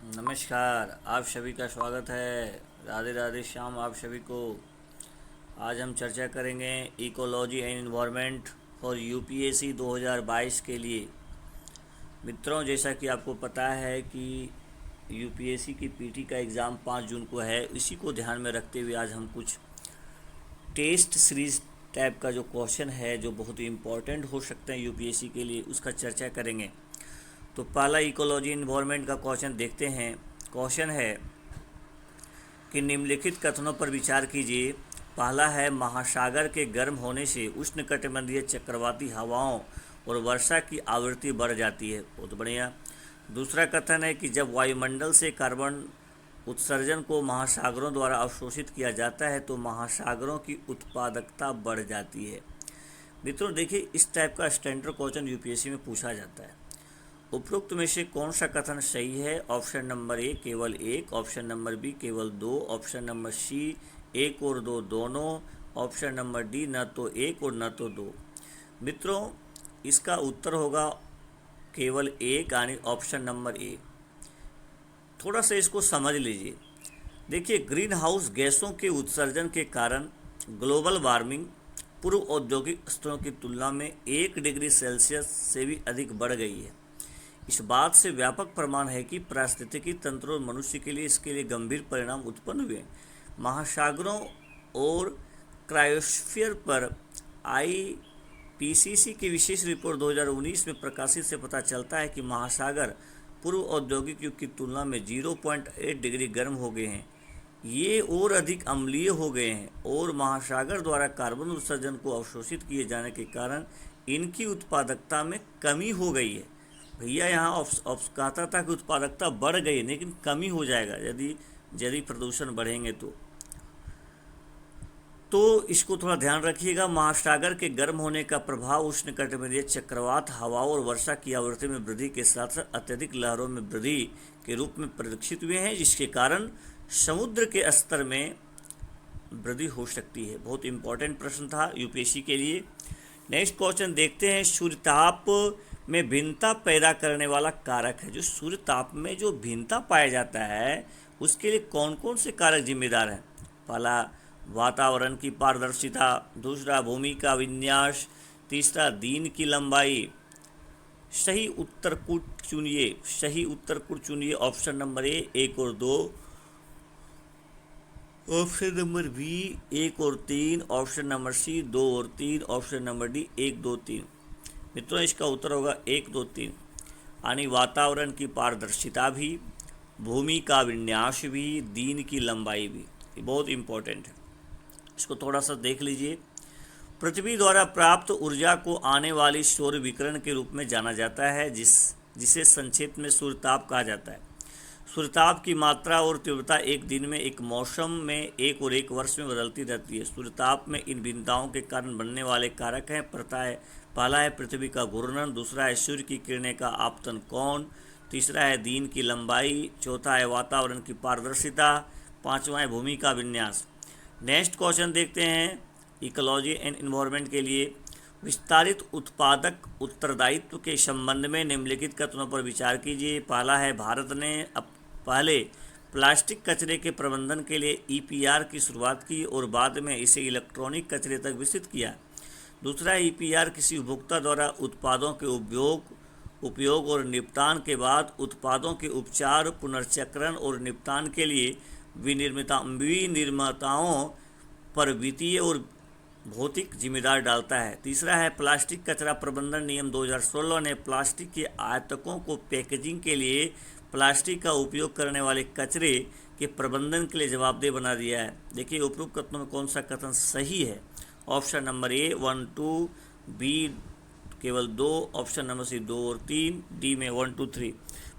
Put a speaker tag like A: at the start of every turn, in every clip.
A: नमस्कार, आप सभी का स्वागत है। राधे राधे श्याम आप सभी को। आज हम चर्चा करेंगे ecology and environment for UPSC 2022 के लिए। मित्रों, जैसा कि आपको पता है कि यूपीएससी की पीटी का एग्ज़ाम 5 जून को है। इसी को ध्यान में रखते हुए आज हम कुछ टेस्ट सीरीज टाइप का जो क्वेश्चन है, जो बहुत ही इम्पोर्टेंट हो सकते हैं यूपीएससी के लिए, उसका चर्चा करेंगे। तो पहला इकोलॉजी एनवायरनमेंट का क्वेश्चन देखते हैं। क्वेश्चन है कि निम्नलिखित कथनों पर विचार कीजिए। पहला है, महासागर के गर्म होने से उष्णकटिबंधीय चक्रवाती हवाओं और वर्षा की आवृत्ति बढ़ जाती है। बहुत बढ़िया। दूसरा कथन है कि जब वायुमंडल से कार्बन उत्सर्जन को महासागरों द्वारा अवशोषित किया जाता है तो महासागरों की उत्पादकता बढ़ जाती है। मित्रों देखिए, इस टाइप का स्टैंडर्ड क्वेश्चन यूपीएससी में पूछा जाता है। उपरोक्त में से कौन सा कथन सही है? ऑप्शन नंबर ए केवल एक, ऑप्शन नंबर बी केवल दो, ऑप्शन नंबर सी एक और दो दोनों, ऑप्शन नंबर डी न तो एक और न तो दो। मित्रों, इसका उत्तर होगा केवल एक, यानी ऑप्शन नंबर ए। थोड़ा सा इसको समझ लीजिए। देखिए, ग्रीन हाउस गैसों के उत्सर्जन के कारण ग्लोबल वार्मिंग पूर्व औद्योगिक स्तरों की तुलना में 1 डिग्री सेल्सियस से भी अधिक बढ़ गई है। इस बात से व्यापक प्रमाण है कि पारिस्थितिकी तंत्र और मनुष्य के लिए इसके लिए गंभीर परिणाम उत्पन्न हुए। महासागरों और क्रायोस्फीयर पर आईपीसीसी की विशेष रिपोर्ट 2019 में प्रकाशित से पता चलता है कि महासागर पूर्व औद्योगिक युग की तुलना में 0.8 डिग्री गर्म हो गए हैं। ये और अधिक अम्लीय हो गए हैं और महासागर द्वारा कार्बन उत्सर्जन को अवशोषित किए जाने के कारण इनकी उत्पादकता में कमी हो गई है। भैया, यहाँ कहता था कि उत्पादकता बढ़ गई, लेकिन कमी हो जाएगा यदि यदि प्रदूषण बढ़ेंगे तो इसको थोड़ा ध्यान रखिएगा। महासागर के गर्म होने का प्रभाव उष्णकटिबंधीय चक्रवात हवाओं और वर्षा की आवृत्ति में वृद्धि के साथ साथ अत्यधिक लहरों में वृद्धि के रूप में परिलक्षित हुए हैं, जिसके कारण समुद्र के स्तर में वृद्धि हो सकती है। बहुत इंपॉर्टेंट प्रश्न था यूपीएससी के लिए। नेक्स्ट क्वेश्चन देखते हैं। सूर्यताप में भिन्नता पैदा करने वाला कारक है। जो सूर्यताप में जो भिन्नता पाया जाता है, उसके लिए कौन कौन से कारक जिम्मेदार हैं? पहला, वातावरण की पारदर्शिता, दूसरा भूमि का विन्यास, तीसरा दिन की लंबाई। सही उत्तर कूट चुनिए, सही उत्तर कूट चुनिए। ऑप्शन नंबर ए एक और दो, ऑप्शन नंबर बी एक और तीन, ऑप्शन नंबर सी दो और तीन, ऑप्शन नंबर डी एक दो तीन। मित्रों, इसका उत्तर होगा एक दो तीन, यानी वातावरण की पारदर्शिता भी, भूमि का विन्यास भी, दिन की लंबाई भी। ये बहुत इंपॉर्टेंट है, इसको थोड़ा सा देख लीजिए। पृथ्वी द्वारा प्राप्त ऊर्जा को आने वाली सौर विकिरण के रूप में जाना जाता है, जिसे संक्षेप में सूर्यताप कहा जाता है। सूर्यताप की मात्रा और तीव्रता एक दिन में, एक मौसम में, एक और एक वर्ष में बदलती रहती है। सूर्यताप में इन भिन्नताओं के कारण बनने वाले कारक हैं। पहला है पृथ्वी का घूर्णन, दूसरा है सूर्य की किरणें का आपतन कोण, तीसरा है दिन की लंबाई, चौथा है वातावरण की पारदर्शिता, पांचवा है भूमि का विन्यास। नेक्स्ट क्वेश्चन देखते हैं इकोलॉजी एंड एनवायरनमेंट के लिए। विस्तारित उत्पादक उत्तरदायित्व के संबंध में निम्नलिखित कथनों पर विचार कीजिए। पहला है, भारत ने पहले प्लास्टिक कचरे के प्रबंधन के लिए ईपीआर की शुरुआत की और बाद में इसे इलेक्ट्रॉनिक कचरे तक विस्तृत किया। दूसरा, ईपीआर किसी उपभोक्ता द्वारा उत्पादों के उपयोग और निपटान के बाद उत्पादों के उपचार, पुनर्चक्रण और निपटान के लिए विनिर्माताओं पर वित्तीय और भौतिक जिम्मेदार डालता है। तीसरा है, प्लास्टिक कचरा प्रबंधन नियम 2016 ने प्लास्टिक के आयतकों को पैकेजिंग के लिए प्लास्टिक का उपयोग करने वाले कचरे के प्रबंधन के लिए जवाबदेह बना दिया है। देखिए, उपरोक्त कथनों में कौन सा कथन सही है? ऑप्शन नंबर ए 1 2, बी केवल दो, ऑप्शन नंबर सी दो और तीन, डी में 1 2 3।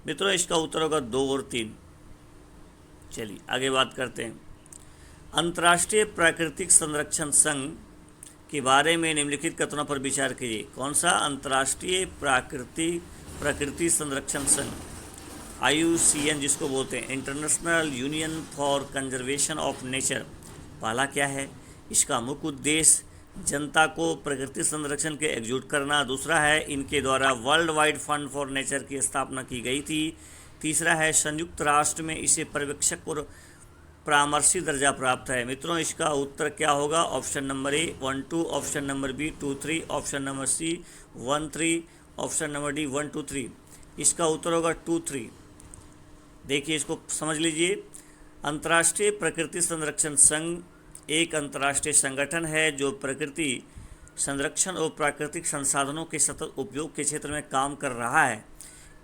A: मित्रों, इसका उत्तर होगा दो और तीन। चलिए आगे बात करते हैं। अंतर्राष्ट्रीय प्राकृतिक संरक्षण संघ के बारे में निम्नलिखित कथनों पर विचार कीजिए। कौन सा? अंतर्राष्ट्रीय प्रकृति संरक्षण संघ, IUCN जिसको बोलते हैं, international union for conservation of nature. पहला क्या है? इसका मुख्य उद्देश्य जनता को प्रकृति संरक्षण के एकजुट करना। दूसरा है, इनके द्वारा world wide fund for nature की स्थापना की गई थी। तीसरा है संयुक्त राष्ट्र में इसे पर्यवेक्षक और परामर्शी दर्जा प्राप्त है। मित्रों इसका उत्तर क्या होगा? Option number A 1 2, option number B 2 3, option number C 1 3, option number D 1 2 3। इसका उत्तर होगा 2 3। देखिए इसको समझ लीजिए। अंतर्राष्ट्रीय प्रकृति संरक्षण संघ एक अंतर्राष्ट्रीय संगठन है जो प्रकृति संरक्षण और प्राकृतिक संसाधनों के सतत उपयोग के क्षेत्र में काम कर रहा है।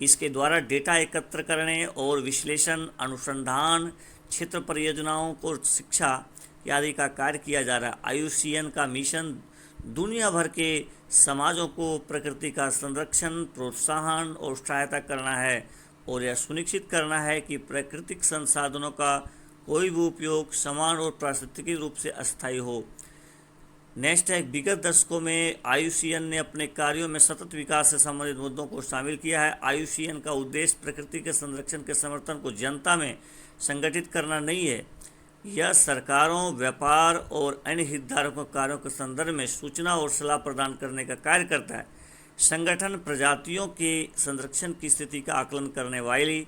A: इसके द्वारा डेटा एकत्र करने और विश्लेषण, अनुसंधान, क्षेत्र परियोजनाओं को शिक्षा आदि का कार्य किया जा रहा है। IUCN का मिशन दुनिया भर के समाजों को प्रकृति का संरक्षण, प्रोत्साहन और सहायता करना है और यह सुनिश्चित करना है कि प्राकृतिक संसाधनों का कोई भी उपयोग समान और पारिस्थितिकी रूप से अस्थायी हो। नेक्स्ट है, विगत दशकों में IUCN ने अपने कार्यों में सतत विकास से संबंधित मुद्दों को शामिल किया है। IUCN का उद्देश्य प्रकृति के संरक्षण के समर्थन को जनता में संगठित करना नहीं है। यह सरकारों, व्यापार और अन्य हितधारकों कार्यों के संदर्भ में सूचना और सलाह प्रदान करने का कार्य करता है। संगठन प्रजातियों के संरक्षण की स्थिति का आकलन करने वाली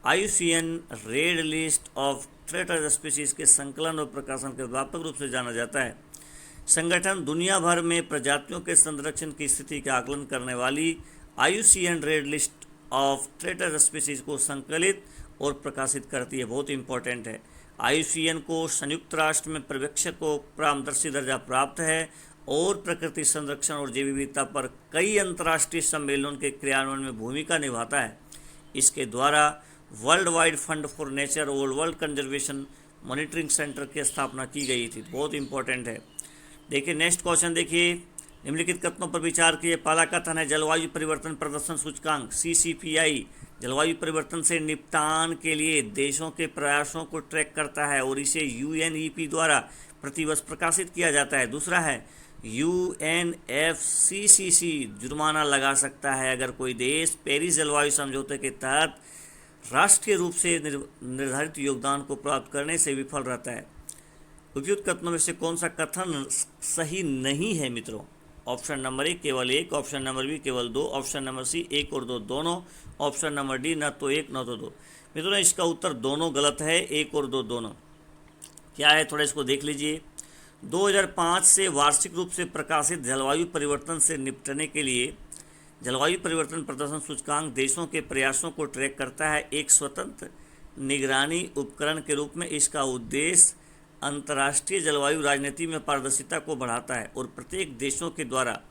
A: IUCN red list of threatened species के संकलन और प्रकाशन के व्यापक रूप से जाना जाता है। संगठन दुनिया भर में प्रजातियों के संरक्षण की स्थिति का आकलन करने वाली IUCN red list of threatened species को संकलित और प्रकाशित करती है। बहुत इंपॉर्टेंट है। IUCN को संयुक्त राष्ट्र में पर्यवेक्षक को परामर्शी दर्जा प्राप्त है और प्रकृति संरक्षण और जैव विविधता पर कई अंतर्राष्ट्रीय सम्मेलनों के क्रियान्वयन में भूमिका निभाता है। इसके द्वारा world wide fund for nature और वर्ल्ड कंजर्वेशन मॉनिटरिंग सेंटर की स्थापना की गई थी। बहुत इंपॉर्टेंट है। देखिए नेक्स्ट क्वेश्चन देखिए, निम्नलिखित कथनों पर विचार किए। पहला कथन है जलवायु परिवर्तन प्रदर्शन सूचकांक CCPI जलवायु परिवर्तन से निपटान के लिए देशों के प्रयासों को ट्रैक करता है और इसे UNEP द्वारा प्रतिवर्ष प्रकाशित किया जाता है। दूसरा है UNFCCC जुर्माना लगा सकता है अगर कोई देश पेरिस जलवायु समझौते के तहत राष्ट्रीय रूप से निर्धारित योगदान को प्राप्त करने से विफल रहता है। उपयुक्त कथनों में से कौन सा कथन सही नहीं है मित्रों? ऑप्शन नंबर ए केवल एक, ऑप्शन नंबर बी केवल दो, ऑप्शन नंबर सी एक और दो दोनों, ऑप्शन नंबर डी न तो एक न तो दो। मित्रों इसका उत्तर दोनों गलत है, एक और दो दोनों। क्या है थोड़ा इसको देख लीजिए। 2005 से वार्षिक रूप से प्रकाशित जलवायु परिवर्तन से निपटने के लिए जलवायु परिवर्तन प्रदर्शन सूचकांक देशों के प्रयासों को ट्रैक करता है एक स्वतंत्र निगरानी उपकरण के रूप में। इसका उद्देश्य अंतर्राष्ट्रीय जलवायु राजनीति में पारदर्शिता को बढ़ाता है और प्रत्येक देशों के द्वारा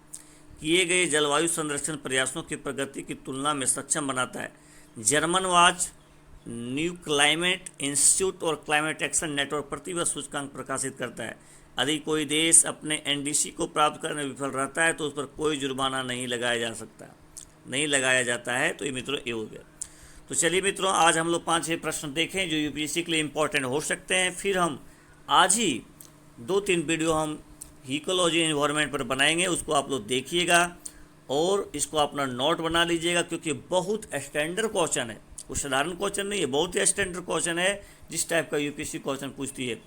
A: किए गए जलवायु संरक्षण प्रयासों की प्रगति की तुलना में सक्षम बनाता है। German watch, new climate institute और क्लाइमेट एक्शन नेटवर्क प्रतिवर्ष सूचकांक प्रकाशित करता है। यदि कोई देश अपने NDC को प्राप्त करने में विफल रहता है तो उस पर कोई जुर्माना नहीं लगाया जा सकता, नहीं लगाया जाता है। तो ये मित्रों ये हो गया। तो चलिए मित्रों आज हम लोग 5-6 प्रश्न देखें जो UPSC के लिए इम्पोर्टेंट हो सकते हैं। फिर हम आज ही 2-3 वीडियो हम इकोलॉजी एनवायरनमेंट पर बनाएंगे, उसको आप लोग देखिएगा और इसको अपना नोट बना लीजिएगा क्योंकि बहुत स्टैंडर्ड क्वेश्चन है, कुछ साधारण क्वेश्चन नहीं है, बहुत ही स्टैंडर्ड क्वेश्चन है जिस टाइप का UPSC क्वेश्चन पूछती है।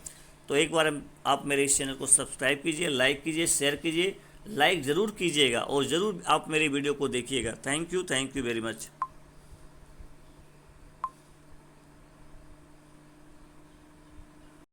A: तो एक बार आप मेरे इस चैनल को सब्सक्राइब कीजिए, लाइक कीजिए, शेयर कीजिए, लाइक ज़रूर कीजिएगा और ज़रूर आप मेरी वीडियो को देखिएगा। Thank you very much.